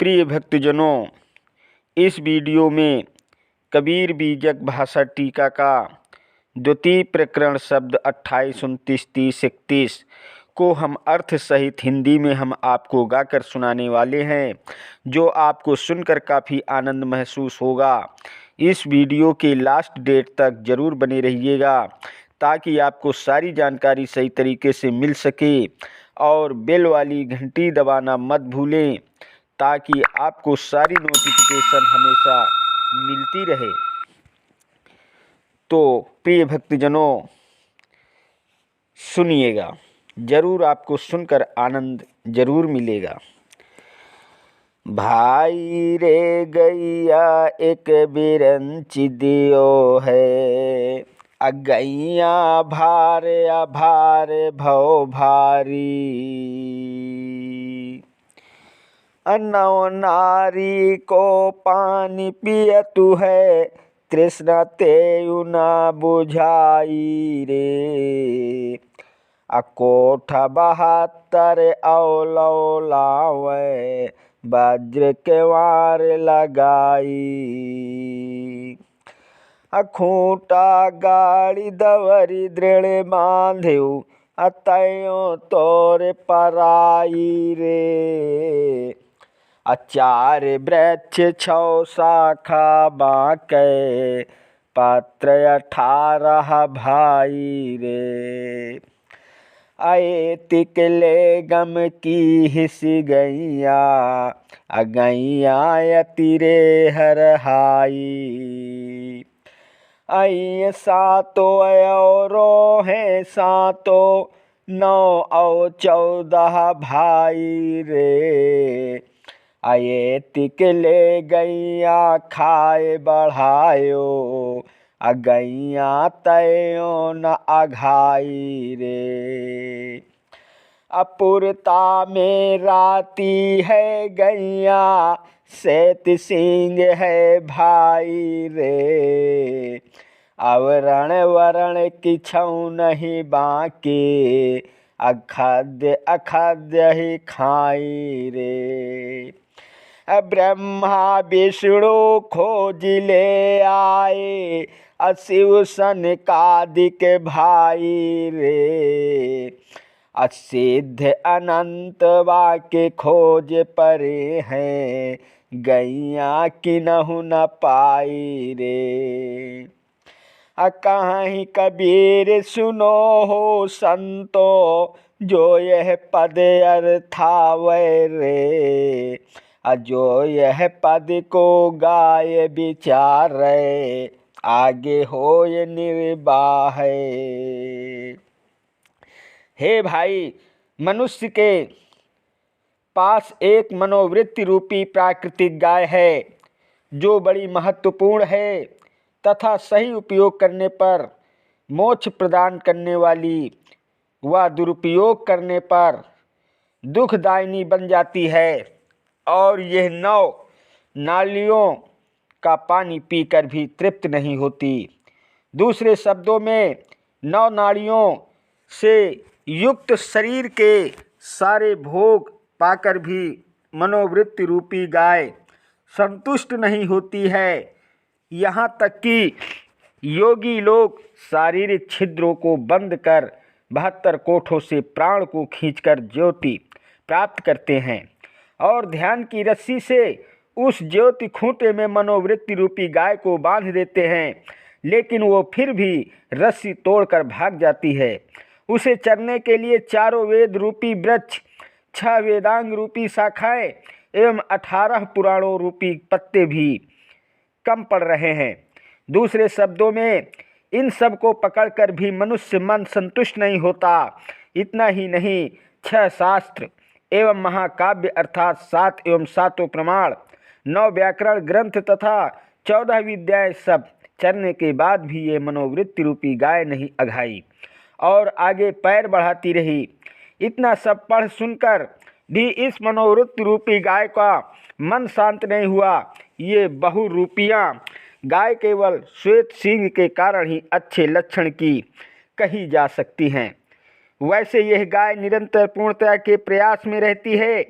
प्रिय भक्तजनों, इस वीडियो में कबीर बीजक भाषा टीका का द्वितीय प्रकरण शब्द 28, 29, 30, 31 को हम अर्थ सहित हिंदी में हम आपको गाकर सुनाने वाले हैं, जो आपको सुनकर काफ़ी आनंद महसूस होगा। इस वीडियो के लास्ट डेट तक ज़रूर बने रहिएगा ताकि आपको सारी जानकारी सही तरीके से मिल सके, और बेल वाली घंटी दबाना मत भूलें ताकि आपको सारी नोटिफिकेशन हमेशा मिलती रहे। तो प्रिय भक्तजनों, सुनिएगा, ज़रूर आपको सुनकर आनंद ज़रूर मिलेगा। भाई रे गैया एक बिरंच दियो है, गैया भार आभार भव भारी। नौ नारी को पानी पियतु है, तृष्णा तेयु न बुझाई रे। अकोठ 72 औलौ लावे, वज्र के वार लगाई। खूंटा गाड़ी दवरी दृढ़ बांधेउ, अतयो तोर पराई रे। 4 वृक्ष 6 शाखा बाँकै, पत्र 18 भाई रे। तिक ले गम की हिस गैया, गैया अति रे हरहाई। सातो औरो है सातो, 9 और 14 भाई रे। तिक ले गैया खाए बढ़ायो, गैया तयो न अघाई रे। अपुरता में राती है गैया, सेत सिंह है भाई रे। आवरण वरण किछौ नहीं बाकी, अखाद्य अखाद्य ही खाई रे। ब्रह्मा विष्णु खोज ले आए, शिव सनकादिक भाई रे। सिद्ध अनंत वाके खोज परे हैं, गैया किन्हु न पाई रे। कहीं कबीर सुनो हो संतो, जो यह पद अर्थावै रे। जो यह पद को गाय विचारे, आगे होय निर्वाह। हे भाई, मनुष्य के पास एक मनोवृत्ति रूपी प्राकृतिक गाय है, जो बड़ी महत्वपूर्ण है तथा सही उपयोग करने पर मोक्ष प्रदान करने वाली व दुरुपयोग करने पर दुखदायिनी बन जाती है। और यह 9 नालियों का पानी पीकर भी तृप्त नहीं होती। दूसरे शब्दों में 9 नाड़ियों से युक्त शरीर के सारे भोग पाकर भी मनोवृत्ति रूपी गाय संतुष्ट नहीं होती है। यहाँ तक कि योगी लोग शारीरिक छिद्रों को बंद कर 72 कोठों से प्राण को खींचकर ज्योति प्राप्त करते हैं और ध्यान की रस्सी से उस ज्योति खूंटे में मनोवृत्ति रूपी गाय को बांध देते हैं, लेकिन वो फिर भी रस्सी तोड़कर भाग जाती है। उसे चरने के लिए 4 वेद रूपी वृक्ष, 6 वेदांग रूपी शाखाएं एवं 18 पुराणों रूपी पत्ते भी कम पड़ रहे हैं। दूसरे शब्दों में, इन सब को पकड़कर भी मनुष्य मन संतुष्ट नहीं होता। इतना ही नहीं, 6 शास्त्र एवं महाकाव्य अर्थात 7 एवं 7 प्रमाण, 9 व्याकरण ग्रंथ तथा 14 विद्याएं सब चरने के बाद भी ये मनोवृत्ति रूपी गाय नहीं अघाई और आगे पैर बढ़ाती रही। इतना सब पढ़ सुनकर भी इस मनोवृत्ति रूपी गाय का मन शांत नहीं हुआ। ये बहुरूपियाँ गाय केवल श्वेत सिंह के कारण ही अच्छे लक्षण की कही जा सकती हैं। वैसे यह गाय निरंतर पूर्णता के प्रयास में रहती है,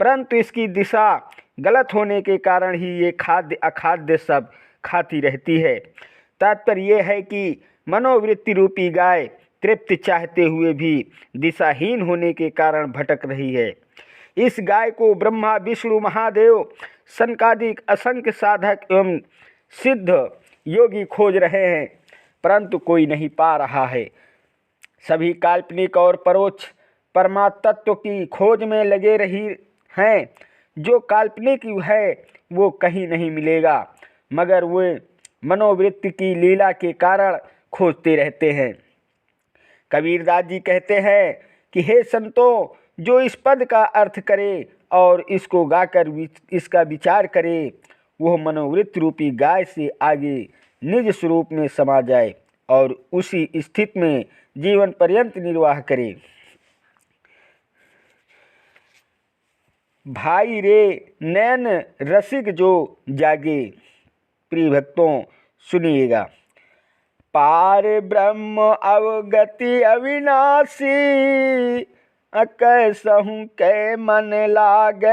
परंतु इसकी दिशा गलत होने के कारण ही ये खाद्य अखाद्य सब खाती रहती है। तात्पर्य ये है कि मनोवृत्ति रूपी गाय तृप्ति चाहते हुए भी दिशाहीन होने के कारण भटक रही है। इस गाय को ब्रह्मा विष्णु महादेव सनकादिक असंख्य साधक एवं सिद्ध योगी खोज रहे हैं, परंतु कोई नहीं पा रहा है। सभी काल्पनिक और परोक्ष परमात्म तत्व की खोज में लगे रही हैं। जो काल्पनिक है वो कहीं नहीं मिलेगा, मगर वे मनोवृत्ति की लीला के कारण खोजते रहते हैं। कबीरदास जी कहते हैं कि हे संतों, जो इस पद का अर्थ करे और इसको गाकर इसका विचार करे, वह मनोवृत्ति रूपी गाय से आगे निज स्वरूप में समा जाए और उसी स्थिति में जीवन पर्यंत निर्वाह करे। भाई रे नैन रसिक जो जागे। प्रिय भक्तों, सुनिएगा। पार ब्रह्म अवगति अविनाशी, कैसहूँ कै मन लागे।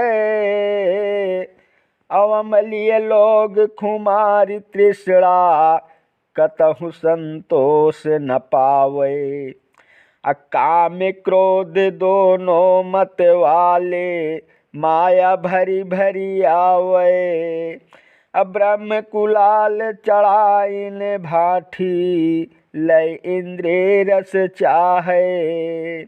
अवमलिय लोग खुमारी तृष्णा, कतहु संतोष न पावे। काम क्रोध दोनों मत वाले, माया भरी भरी आवे। ब्रह्म कुलाल चढ़ाइन भाठी, लय इंद्रिय रस चाहे।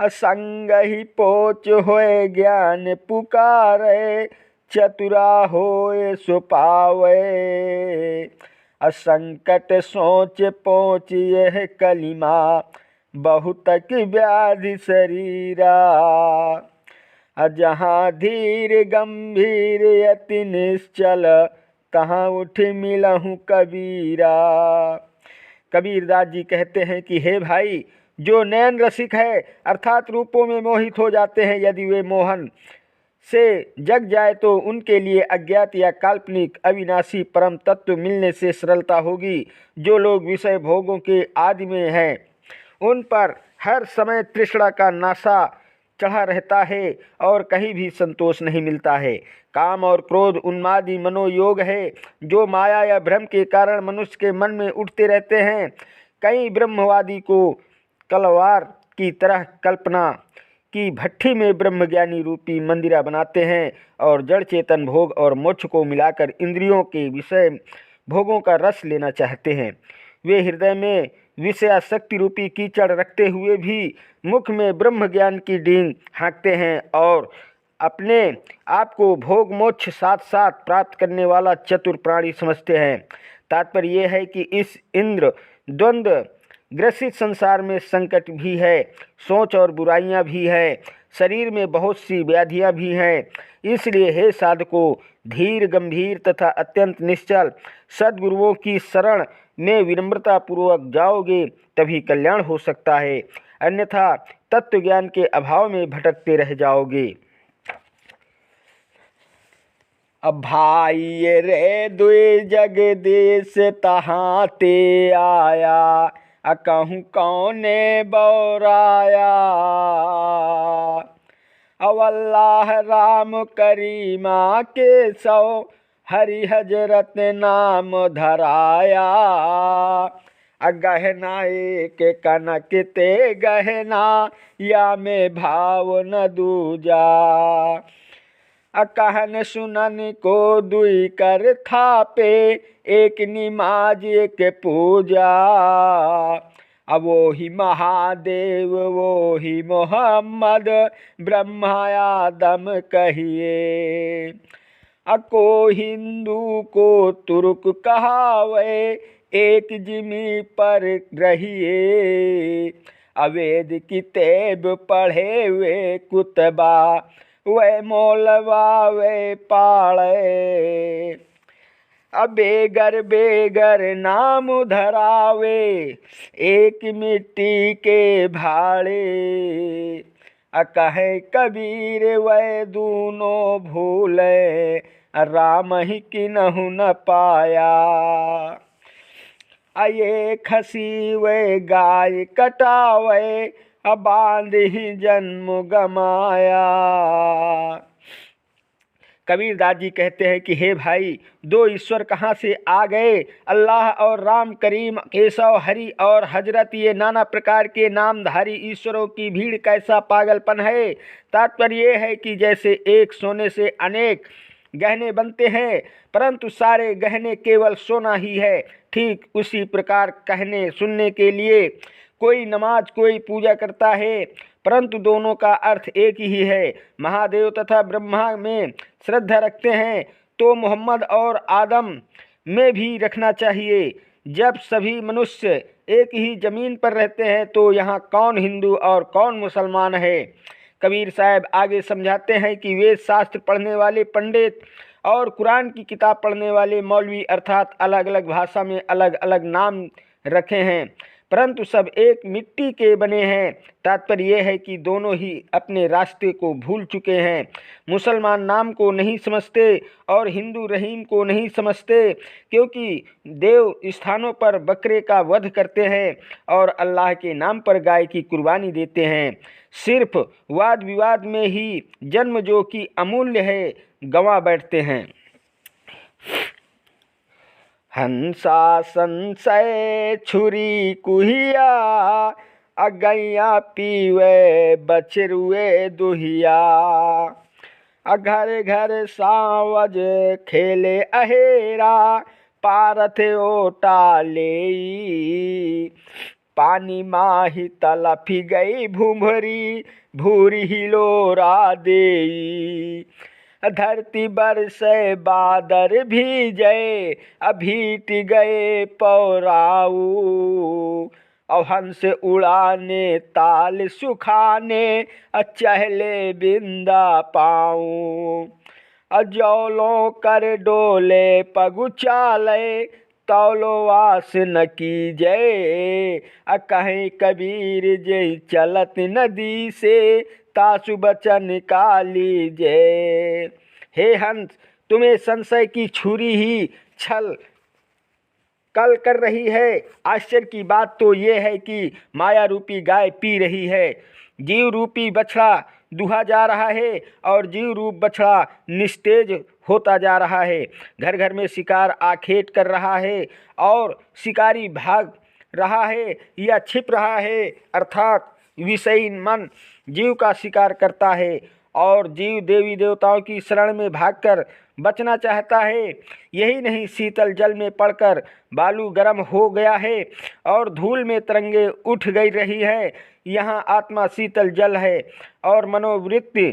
असंग ही पोच होए ज्ञान पुकारे, चतुरा होए सो पावे। असंकट सोच पहुँच यह कलिमा, बहुतक व्याधि शरीरा। जहाँ धीर गंभीर यति निश्चल, तहाँ उठ मिलहूँ कबीरा। कबीरदास जी कहते हैं कि हे भाई, जो नैन रसिक है अर्थात रूपों में मोहित हो जाते हैं, यदि वे मोहन से जग जाए तो उनके लिए अज्ञात या काल्पनिक अविनाशी परम तत्व मिलने से सरलता होगी। जो लोग विषय भोगों के आदि में हैं, उन पर हर समय तृष्णा का नासा चढ़ा रहता है और कहीं भी संतोष नहीं मिलता है। काम और क्रोध उन्मादी मनोयोग है, जो माया या भ्रम के कारण मनुष्य के मन में उठते रहते हैं। कई ब्रह्मवादी को कलवार की तरह कल्पना की भट्ठी में ब्रह्मज्ञानी रूपी मंदिरा बनाते हैं और जड़ चेतन भोग और मोक्ष को मिलाकर इंद्रियों के विषय भोगों का रस लेना चाहते हैं। वे हृदय में विषयासक्ति रूपी कीचड़ रखते हुए भी मुख में ब्रह्म ज्ञान की डींग हाँकते हैं और अपने आप को भोग मोक्ष साथ साथ प्राप्त करने वाला चतुर प्राणी समझते हैं। तात्पर्य यह है कि इस इंद्र द्वंद्व ग्रसित संसार में संकट भी है, सोच और बुराइयां भी है, शरीर में बहुत सी व्याधियां भी हैं। इसलिए हे साधकों, धीर गंभीर तथा अत्यंत निश्चल सद्गुरुओं की शरण में विनम्रता पूर्वक जाओगे तभी कल्याण हो सकता है, अन्यथा तत्व ज्ञान के अभाव में भटकते रह जाओगे। अब भाई रे दुई जगदीश तहाँ ते आया, कहूँ कौने बौराया। अवल्लाह राम करीमा के सौ, हरि हजरत नाम धराया। गहना एक कनक ते गहना, या में भाव न दूजा। कहन सुनन को दुई कर थापे, एक निमाज एक पूजा। अब वो ही महादेव वो ही मोहम्मद, ब्रह्मा आदम कहिए। को हिंदू को तुर्क कहावे, एक जिमी पर रहिए। अवेद किताब पढ़े वे कुतबा, वे मौलवा वे पाड़े। बेगर बेगर नाम धरावे, एक मिट्टी के भाड़े। कहे कबीर वै दूनों भूले, राम ही किन्हु न पाया। ये खसी वे गाय कटावे, बांध ही जन्म गमाया। कबीरदास जी कहते हैं कि हे भाई, दो ईश्वर कहाँ से आ गए? अल्लाह और राम, करीम, केशव, हरि और हजरत, ये नाना प्रकार के नामधारी ईश्वरों की भीड़ कैसा पागलपन है। तात्पर्य ये है कि जैसे एक सोने से अनेक गहने बनते हैं, परंतु सारे गहने केवल सोना ही है, ठीक उसी प्रकार कहने सुनने के लिए कोई नमाज, कोई पूजा करता है, परंतु दोनों का अर्थ एक ही है। महादेव तथा ब्रह्मा में श्रद्धा रखते हैं तो मोहम्मद और आदम में भी रखना चाहिए। जब सभी मनुष्य एक ही जमीन पर रहते हैं तो यहाँ कौन हिंदू और कौन मुसलमान है? कबीर साहब आगे समझाते हैं कि वेद शास्त्र पढ़ने वाले पंडित और कुरान की किताब पढ़ने वाले मौलवी अर्थात अलग अलग भाषा में अलग अलग नाम रखे हैं, परंतु सब एक मिट्टी के बने हैं। तात्पर्य यह है कि दोनों ही अपने रास्ते को भूल चुके हैं। मुसलमान नाम को नहीं समझते और हिंदू रहीम को नहीं समझते, क्योंकि देव स्थानों पर बकरे का वध करते हैं और अल्लाह के नाम पर गाय की कुर्बानी देते हैं। सिर्फ वाद विवाद में ही जन्म जो कि अमूल्य है गंवा बैठते हैं। हंसा संशय छुरी कुहिया, अगैया पीवे बछरुए दुहिया। घर घर सावज खेले अहेरा, पारथ ओटा ले। पानी माही तलफी गई भूमरी, भूरी हिलोरा देई। धरती बरसे बादर भीजे, अभीट गए पौराऊ। और हंस उड़ाने ताल सुखाने, चहले बिंदा पाऊँ। अजौलों कर डोले पगुचाले, तौलो वास न कीजय। कहीं कबीर जय चलत नदी से, तासु बचन काली जय। हे हंस, तुम्हें संशय की छुरी ही छल कल कर रही है। आश्चर्य की बात तो ये है कि माया रूपी गाय पी रही है। जीव रूपी बछड़ा दुहा जा रहा है और जीव रूप बछड़ा निस्तेज होता जा रहा है। घर घर में शिकार आखेट कर रहा है और शिकारी भाग रहा है या छिप रहा है, अर्थात विषयी मन जीव का शिकार करता है और जीव देवी देवताओं की शरण में भागकर बचना चाहता है। यही नहीं, शीतल जल में पड़कर बालू गर्म हो गया है और धूल में तरंगे उठ गई रही है। यहाँ आत्मा शीतल जल है और मनोवृत्ति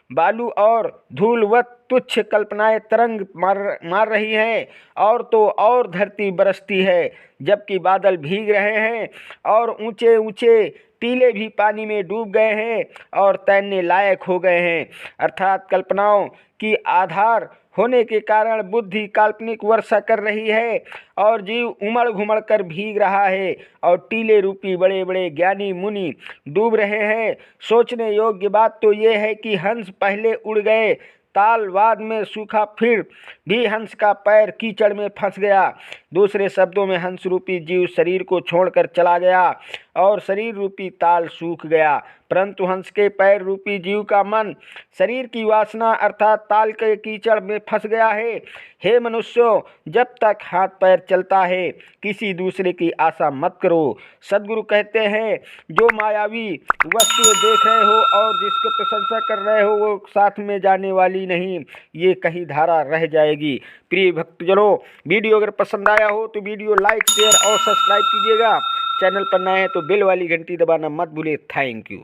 बालू और धूलवत तुच्छ कल्पनाएं तरंग मार रही है और तो और धरती बरसती है, जबकि बादल भीग रहे हैं और ऊंचे ऊंचे टीले भी पानी में डूब गए हैं और तैरने लायक हो गए हैं। अर्थात कल्पनाओं की आधार होने के कारण बुद्धि काल्पनिक वर्षा कर रही है और जीव उमड़ घुमड़ कर भीग रहा है और टीले रूपी बड़े बड़े ज्ञानी मुनि डूब रहे हैं। सोचने योग्य बात तो ये है कि हंस पहले उड़ गए, तालवाद में सूखा, फिर भी हंस का पैर कीचड़ में फंस गया। दूसरे शब्दों में हंस रूपी जीव शरीर को छोड़कर चला गया और शरीर रूपी ताल सूख गया, परंतु हंस के पैर रूपी जीव का मन शरीर की वासना अर्थात ताल के कीचड़ में फंस गया है। हे मनुष्यों, जब तक हाथ पैर चलता है किसी दूसरे की आशा मत करो। सद्गुरु कहते हैं, जो मायावी वस्तु देख रहे हो और जिसकी प्रशंसा कर रहे हो वो साथ में जाने वाली नहीं, ये कहीं धारा रह जाएगी। प्रिय भक्तजनों, वीडियो अगर पसंद आया हो तो वीडियो लाइक, शेयर और सब्सक्राइब कीजिएगा। चैनल पर नए हैं तो बेल वाली घंटी दबाना मत भूलिए। Thank you.